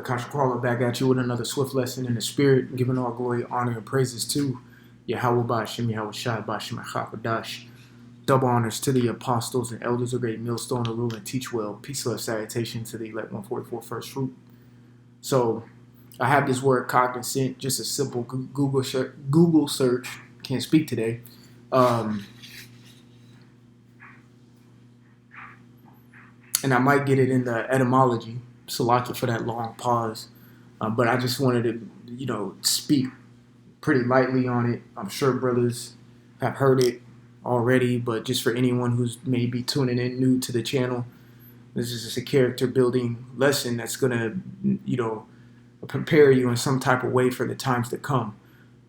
Kashakwala back at you with another swift lesson in the spirit, giving all glory, honor, and praises to Yahweh Bashim, Yahweh Shai Bashim, Achapadash. Double honors to the apostles and elders of great millstone to rule and teach well. Peace, love, salutation to the elect 144 first fruit. So I have this word cognizant, just a simple Google search. Can't speak today. And I might get it in the etymology. Salaki for that long pause. But I just wanted to, speak pretty lightly on it. I'm sure brothers have heard it already, but just for anyone who's maybe tuning in new to the channel, this is just a character building lesson that's going to, prepare you in some type of way for the times to come.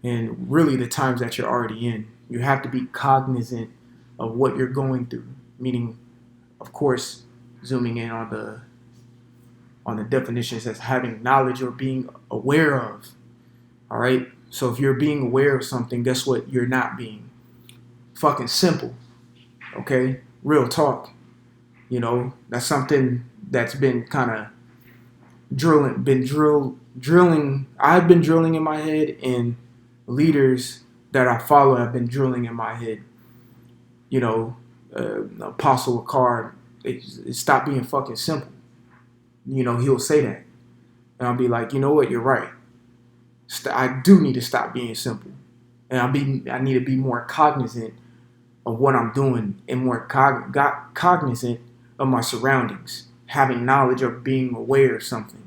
And really the times that you're already in. You have to be cognizant of what you're going through, meaning, of course, zooming in on the definitions as having knowledge or being aware of. All right. So if you're being aware of something, guess what? You're not being. Fucking simple. Okay. Real talk. That's something that's been kind of drilling. I've been drilling in my head, and leaders that I follow have been drilling in my head. Apostle Akar, it stopped being fucking simple. He'll say that. And I'll be like, you know what? You're right. I do need to stop being simple. And I need to be more cognizant of what I'm doing and more cognizant of my surroundings. Having knowledge of being aware of something.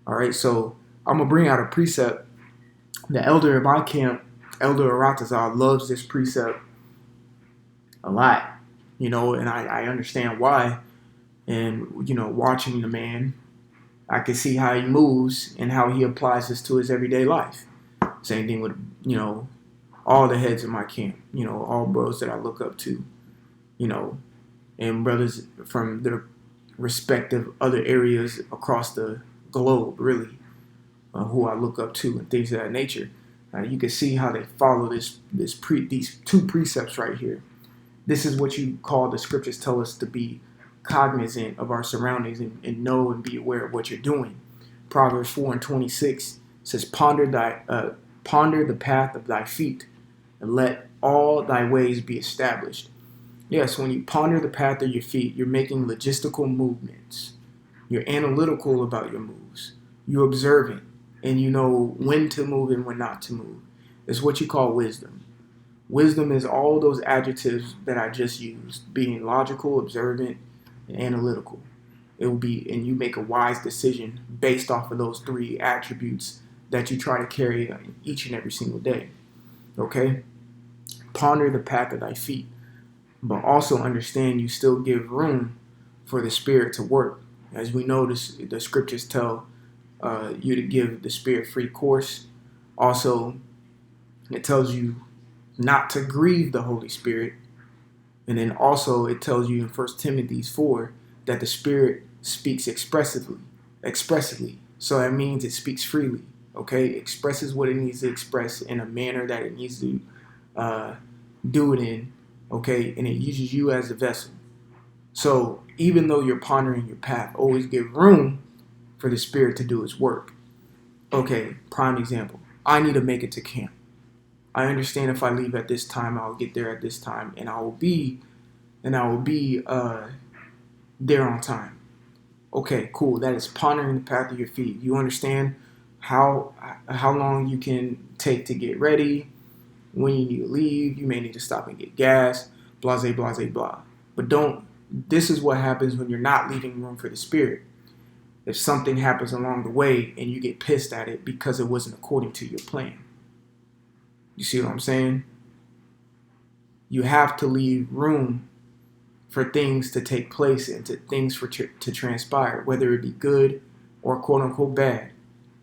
All right. So I'm going to bring out a precept. The elder in my camp, Elder Aratazar, loves this precept a lot. And I understand why. And, watching the man, I can see how he moves and how he applies this to his everyday life. Same thing with, all the heads in my camp, all bros that I look up to, and brothers from their respective other areas across the globe, really, who I look up to and things of that nature. You can see how they follow these two precepts right here. This is what you call the scriptures tell us to be cognizant of our surroundings and know and be aware of what you're doing. Proverbs 4:26 says, ponder the path of thy feet, and let all thy ways be established. Yes, when you ponder the path of your feet, you're making logistical movements. You're analytical about your moves. You're observant, and you know when to move and when not to move. It's what you call wisdom. Wisdom is all those adjectives that I just used, being logical, observant, and analytical. It will be, and you make a wise decision based off of those three attributes that you try to carry each and every single day. Okay? Ponder the path of thy feet, but also understand you still give room for the Spirit to work. As we know, the scriptures tell you to give the Spirit free course. Also, it tells you not to grieve the Holy Spirit. And then also it tells you in 1 Timothy 4 that the Spirit speaks expressively. So that means it speaks freely. Okay? It expresses what it needs to express in a manner that it needs to do it in. Okay? And it uses you as a vessel. So even though you're pondering your path, always give room for the Spirit to do its work. Okay, prime example. I need to make it to camp. I understand if I leave at this time, I'll get there at this time, and I will be there on time. Okay, cool. That is pondering the path of your feet. You understand how long you can take to get ready, when you need to leave. You may need to stop and get gas, blah, blah, blah, blah. But this is what happens when you're not leaving room for the Spirit. If something happens along the way and you get pissed at it because it wasn't according to your plan. You see what I'm saying? You have to leave room for things to take place and things to transpire, whether it be good or quote unquote bad.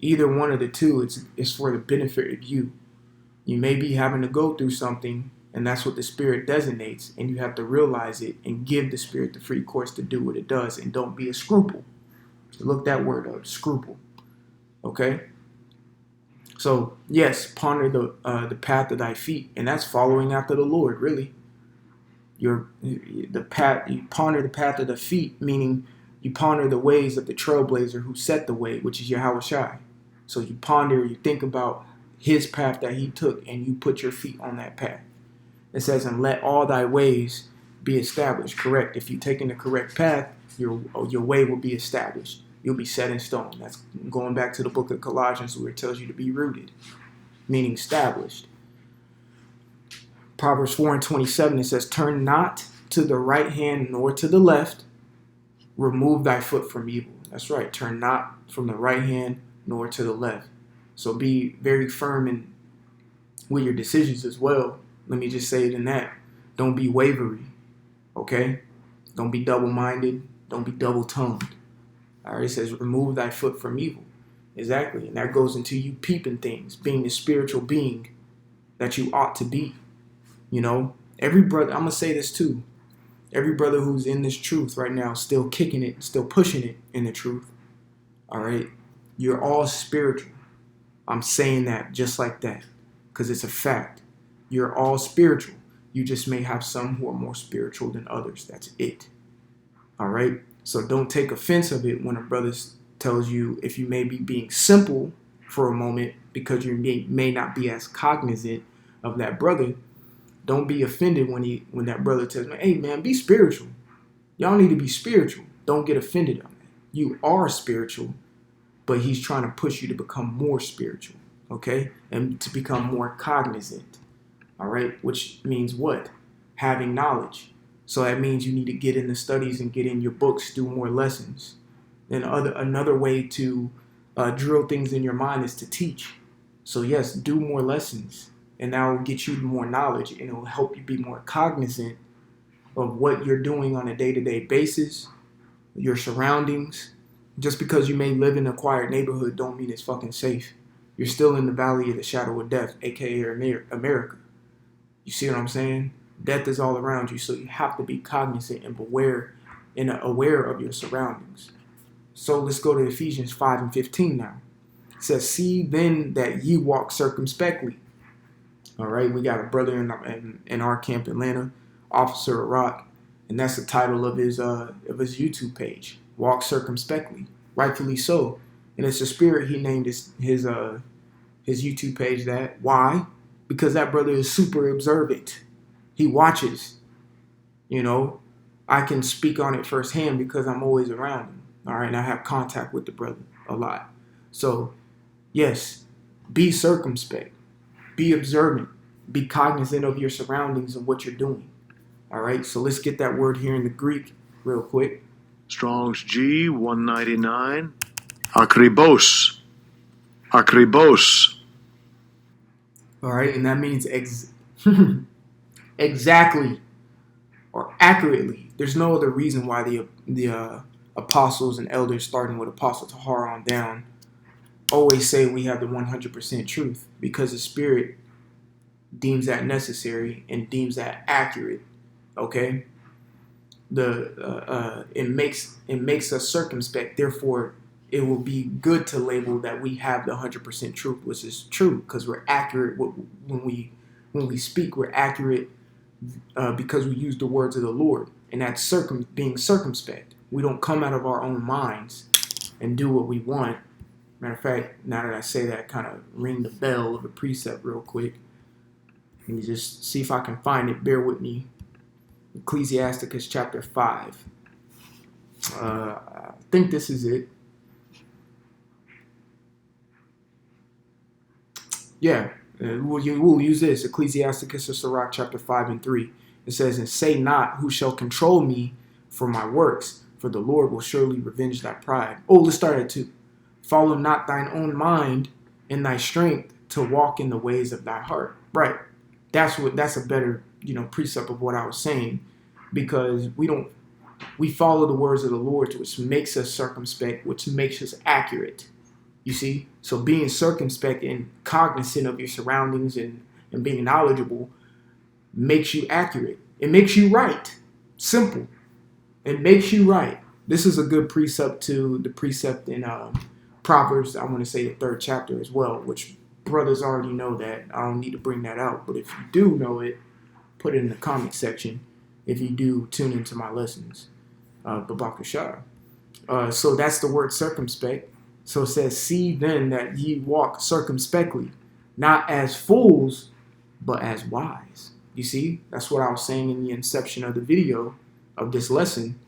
Either one of the two is for the benefit of you. You may be having to go through something, and that's what the Spirit designates, and you have to realize it and give the Spirit the free course to do what it does, and don't be a scruple. So look that word up, scruple. Okay? So, yes, ponder the path of thy feet, and that's following after the Lord, really. You ponder the path of the feet, meaning You ponder the ways of the trailblazer who set the way, which is Yahweh Shai. So you ponder, you think about his path that he took, and you put your feet on that path. It says, and let all thy ways be established. Correct. If you're taking the correct path, your way will be established. You'll be set in stone. That's going back to the book of Colossians where it tells you to be rooted, meaning established. Proverbs 4:27, it says, turn not to the right hand nor to the left. Remove thy foot from evil. That's right. Turn not from the right hand nor to the left. So be very firm with your decisions as well. Let me just say it in that. Don't be wavery. Okay? Don't be double-minded. Don't be double-tongued. All right? It says, remove thy foot from evil. Exactly. And that goes into you peeping things, being the spiritual being that you ought to be. You know, every brother, I'm going to say this too. Every brother who's in this truth right now, still kicking it, still pushing it in the truth. All right? You're all spiritual. I'm saying that just like that because it's a fact. You're all spiritual. You just may have some who are more spiritual than others. That's it. All right? So don't take offense of it when a brother tells you if you may be being simple for a moment because you may not be as cognizant of that brother. Don't be offended when that brother tells me, hey, man, be spiritual. Y'all need to be spiritual. Don't get offended on that. You are spiritual, but he's trying to push you to become more spiritual, okay? And to become more cognizant, all right? Which means what? Having knowledge. So that means you need to get in the studies and get in your books, do more lessons. And another way to drill things in your mind is to teach. So yes, do more lessons. And that will get you more knowledge, and it will help you be more cognizant of what you're doing on a day-to-day basis, your surroundings. Just because you may live in a quiet neighborhood don't mean it's fucking safe. You're still in the valley of the shadow of death, aka America. You see what I'm saying? Death is all around you, so you have to be cognizant and aware of your surroundings. So let's go to Ephesians 5:15 now. It says, see then that ye walk circumspectly. All right, we got a brother in our camp, Atlanta, Officer Rock, and that's the title of his YouTube page. Walk circumspectly, rightfully so, and it's a spirit he named his YouTube page that. Why? Because that brother is super observant. He watches. You know, I can speak on it firsthand because I'm always around him. All right, and I have contact with the brother a lot. So, yes, be circumspect. Be observant. Be cognizant of your surroundings and what you're doing. All right, so let's get that word here in the Greek real quick. Strong's G 199. Akribos. Akribos. All right, and that means exactly or accurately. There's no other reason why the apostles and elders, starting with Apostle Tahar on down, always say we have the 100% truth because the Spirit deems that necessary and deems that accurate. Okay, it makes us circumspect. Therefore, it will be good to label that we have the 100% truth, which is true because we're accurate when we speak. We're accurate because we use the words of the Lord, and that's being circumspect. We don't come out of our own minds and do what we want. Matter of fact, now that I say that, kind of ring the bell of a precept real quick. Let me just see if I can find it. Bear with me. Ecclesiasticus chapter 5. I think this is it. Yeah, we'll use this. Ecclesiasticus or Sirach chapter 5 and 3. It says, and say not, who shall control me for my works? For the Lord will surely revenge thy pride. Oh, let's start at 2. Follow not thine own mind in thy strength to walk in the ways of thy heart. Right. That's a better, precept of what I was saying, because we follow the words of the Lord, which makes us circumspect, which makes us accurate. You see? So being circumspect and cognizant of your surroundings and being knowledgeable makes you accurate. It makes you right. Simple. It makes you right. This is a good precept to the precept in Proverbs, I want to say the 3rd chapter as well, which brothers already know that. I don't need to bring that out. But if you do know it, put it in the comment section. If you do tune into my lessons, Babak Shah. So that's the word circumspect. So it says, see then that ye walk circumspectly, not as fools, but as wise. You see, that's what I was saying in the inception of the video of this lesson.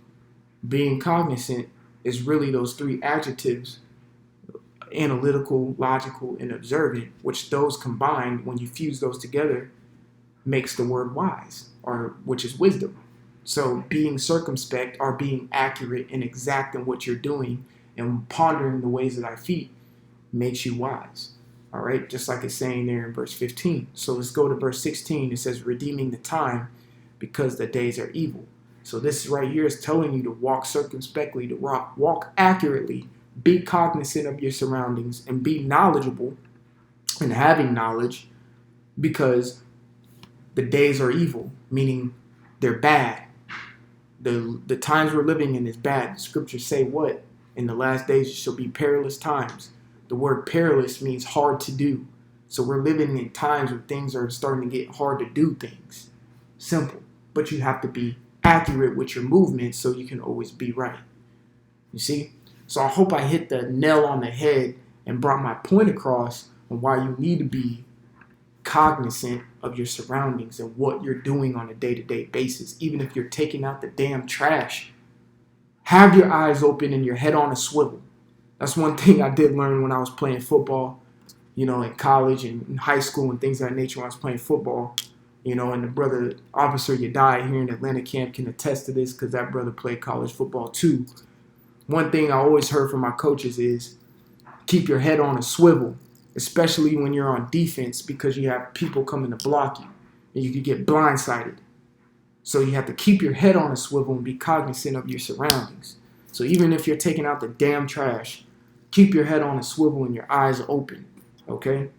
Being cognizant is really those three adjectives: analytical, logical, and observant, which those combined, when you fuse those together, makes the word wise, or which is wisdom. So being circumspect or being accurate and exact in what you're doing and pondering the ways of thy feet makes you wise. All right, just like it's saying there in verse 15. So let's go to verse 16. It says, redeeming the time because the days are evil. So this right here is telling you to walk circumspectly, to walk accurately, be cognizant of your surroundings, and be knowledgeable and having knowledge, because the days are evil, meaning they're bad. The times we're living in is bad. The scriptures say what? In the last days it shall be perilous times. The word perilous means hard to do. So we're living in times where things are starting to get hard to do things. Simple. But you have to be accurate with your movements so you can always be right. You see? So I hope I hit the nail on the head and brought my point across on why you need to be cognizant of your surroundings and what you're doing on a day-to-day basis. Even if you're taking out the damn trash, have your eyes open and your head on a swivel. That's one thing I did learn when I was playing football, in college and in high school and things of that nature when I was playing football. And the brother, Officer Yadai here in Atlanta camp can attest to this because that brother played college football too. One thing I always heard from my coaches is keep your head on a swivel, especially when you're on defense, because you have people coming to block you and you could get blindsided. So you have to keep your head on a swivel and be cognizant of your surroundings. So even if you're taking out the damn trash, keep your head on a swivel and your eyes open. Okay?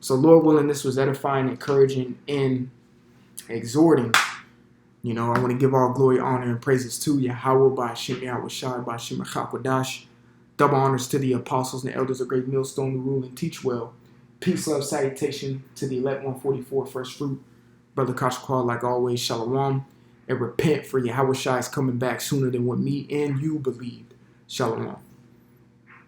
So Lord willing, this was edifying, encouraging, and exhorting. I want to give all glory, honor, and praises to Yahweh by Hashem Yahweh Shai by Hashem Chakwadash. Double honors to the apostles and the elders of Great Millstone who rule and teach well. Peace, love, salutation to the elect 144 first fruit. Brother Kashkwal, like always, shalom. And repent, for Yahweh Shai is coming back sooner than what me and you believed. Shalom.